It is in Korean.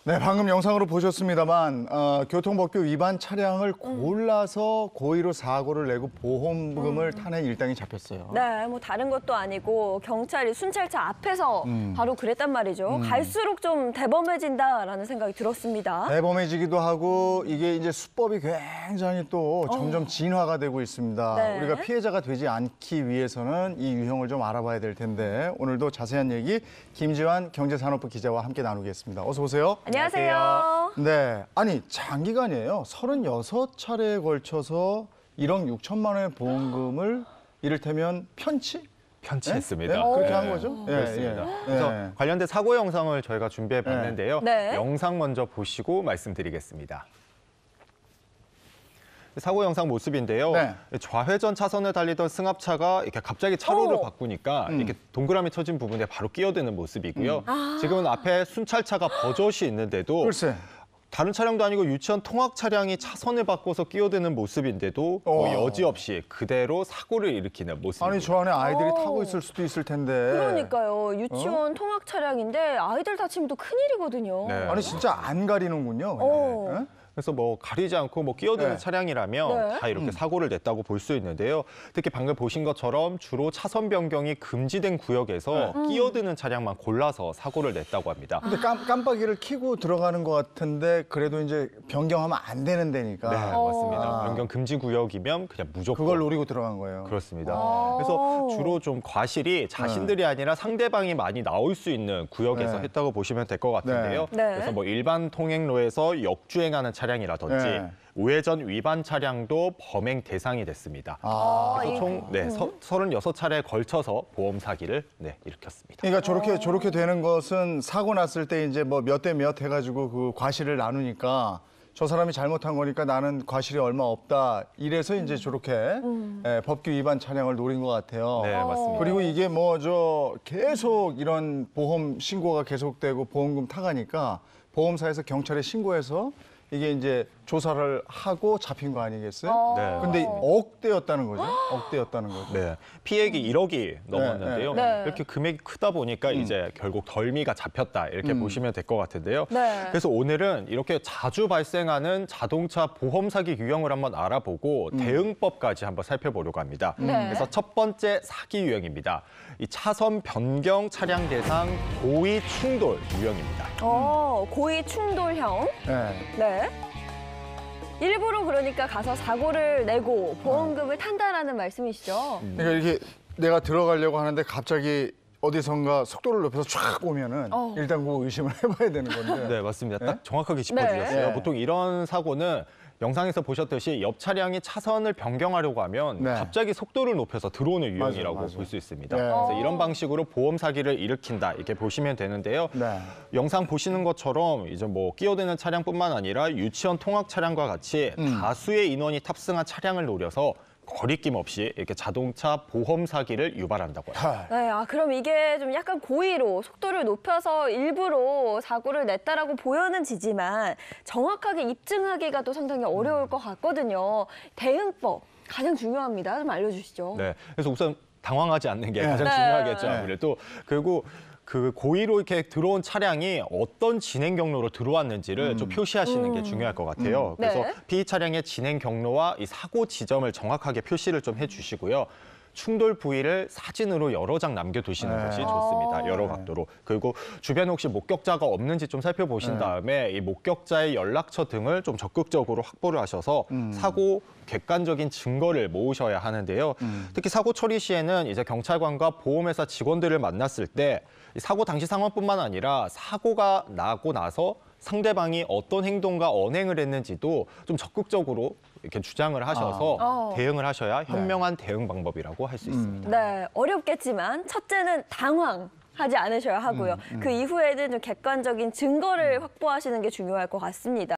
네, 방금 영상으로 보셨습니다만 교통법규 위반 차량을 골라서 고의로 사고를 내고 보험금을 타낸 일당이 잡혔어요. 네, 뭐 다른 것도 아니고 경찰이 순찰차 앞에서 바로 그랬단 말이죠. 갈수록 좀 대범해진다라는 생각이 들었습니다. 대범해지기도 하고 이게 이제 수법이 굉장히 또 점점 진화가 되고 있습니다. 네. 우리가 피해자가 되지 않기 위해서는 이 유형을 좀 알아봐야 될 텐데 오늘도 자세한 얘기 김지환 경제산업부 기자와 함께 나누겠습니다. 어서 오세요. 안녕하세요. 네, 아니 장기간이에요. 36차례에 걸쳐서 1억 6천만 원의 보험금을 이를테면 편취했습니다. 네? 그렇게 한 네, 거죠? 그렇습니다. 예. 그래서 네. 관련된 사고 영상을 저희가 준비해 봤는데요. 네. 영상 먼저 보시고 말씀드리겠습니다. 사고 영상 모습인데요. 네. 좌회전 차선을 달리던 승합차가 이렇게 갑자기 차로를 바꾸니까 이렇게 동그라미 쳐진 부분에 바로 끼어드는 모습이고요. 지금은 앞에 순찰차가 버젓이 있는데도 글쎄. 다른 차량도 아니고 유치원 통학 차량이 차선을 바꿔서 끼어드는 모습인데도 뭐 여지없이 그대로 사고를 일으키는 모습입니다. 아니 저 안에 아이들이 타고 있을 수도 있을 텐데. 그러니까요. 유치원 통학 차량인데 아이들 다치면 또 큰일이거든요. 네. 아니 진짜 안 가리는군요. 어. 네? 그래서 뭐 가리지 않고 뭐 끼어드는 네. 차량이라면 네. 다 이렇게 사고를 냈다고 볼 수 있는데요. 특히 방금 보신 것처럼 주로 차선 변경이 금지된 구역에서 끼어드는 차량만 골라서 사고를 냈다고 합니다. 근데 깜빡이를 켜고 들어가는 것 같은데 그래도 이제 변경하면 안 되는 데니까. 네, 맞습니다. 아. 변경 금지 구역이면 그냥 무조건 그걸 노리고 들어간 거예요. 그렇습니다. 아. 그래서 주로 좀 과실이 자신들이 아니라 상대방이 많이 나올 수 있는 구역에서 네. 했다고 보시면 될 것 같은데요. 네. 그래서 뭐 일반 통행로에서 역주행하는 차량이라든지 네. 우회전 위반 차량도 범행 대상이 됐습니다. 아. 그래서 총 36차례에 걸쳐서 보험 사기를 일으켰습니다. 그러니까 저렇게 되는 것은 사고 났을 때 이제 뭐 몇 대 몇 해가지고 그 과실을 나누니까 저 사람이 잘못한 거니까 나는 과실이 얼마 없다. 이래서 이제 저렇게 법규 위반 차량을 노린 것 같아요. 네, 맞습니다. 그리고 이게 뭐 계속 이런 보험 신고가 계속되고 보험금 타가니까 보험사에서 경찰에 신고해서 이게 이제 조사를 하고 잡힌 거 아니겠어요? 네. 근데 억대였다는 거죠? 억대였다는 거죠. 네, 피해액이 1억이 넘었는데요. 네. 이렇게 금액이 크다 보니까 이제 결국 덜미가 잡혔다 이렇게 보시면 될 것 같은데요. 네. 그래서 오늘은 이렇게 자주 발생하는 자동차 보험 사기 유형을 한번 알아보고 대응법까지 한번 살펴보려고 합니다. 네. 그래서 첫 번째 사기 유형입니다. 이 차선 변경 차량 대상 고의 충돌 유형입니다. 고의 충돌형. 네. 네. 일부러 그러니까 가서 사고를 내고 보험금을 탄다라는 말씀이시죠? 그러니까 이렇게 내가 들어가려고 하는데 갑자기 어디선가 속도를 높여서 쫙 오면은 일단 그 의심을 해봐야 되는 건데. 네, 맞습니다. 딱 정확하게 짚어주셨어요. 네. 보통 이런 사고는 영상에서 보셨듯이 옆 차량이 차선을 변경하려고 하면 네. 갑자기 속도를 높여서 들어오는 유형이라고 맞아요. 볼 수 있습니다. 네. 그래서 이런 방식으로 보험 사기를 일으킨다 이렇게 보시면 되는데요. 네. 영상 보시는 것처럼 이제 뭐 끼어드는 차량뿐만 아니라 유치원 통학 차량과 같이 다수의 인원이 탑승한 차량을 노려서 거리낌 없이 이렇게 자동차 보험 사기를 유발한다고 합니다. 네, 그럼 이게 좀 약간 고의로 속도를 높여서 일부러 사고를 냈다라고 보여는 지지만 정확하게 입증하기가 또 상당히 어려울 것 같거든요. 대응법 가장 중요합니다. 좀 알려주시죠. 네, 그래서 우선 당황하지 않는 게 네. 가장 네. 중요하겠죠, 네. 아무래도. 그리고 그 고의로 이렇게 들어온 차량이 어떤 진행 경로로 들어왔는지를 좀 표시하시는 게 중요할 것 같아요. 그래서 네. 피의 차량의 진행 경로와 이 사고 지점을 정확하게 표시를 좀 해주시고요. 충돌 부위를 사진으로 여러 장 남겨두시는 것이 좋습니다. 여러 각도로. 그리고 주변에 혹시 목격자가 없는지 좀 살펴보신 다음에 이 목격자의 연락처 등을 좀 적극적으로 확보를 하셔서 사고 객관적인 증거를 모으셔야 하는데요. 특히 사고 처리 시에는 이제 경찰관과 보험회사 직원들을 만났을 때 이 사고 당시 상황뿐만 아니라 사고가 나고 나서 상대방이 어떤 행동과 언행을 했는지도 좀 적극적으로 이렇게 주장을 하셔서 대응을 하셔야 현명한 대응 방법이라고 할 수 있습니다. 네, 어렵겠지만 첫째는 당황하지 않으셔야 하고요. 그 이후에는 좀 객관적인 증거를 확보하시는 게 중요할 것 같습니다.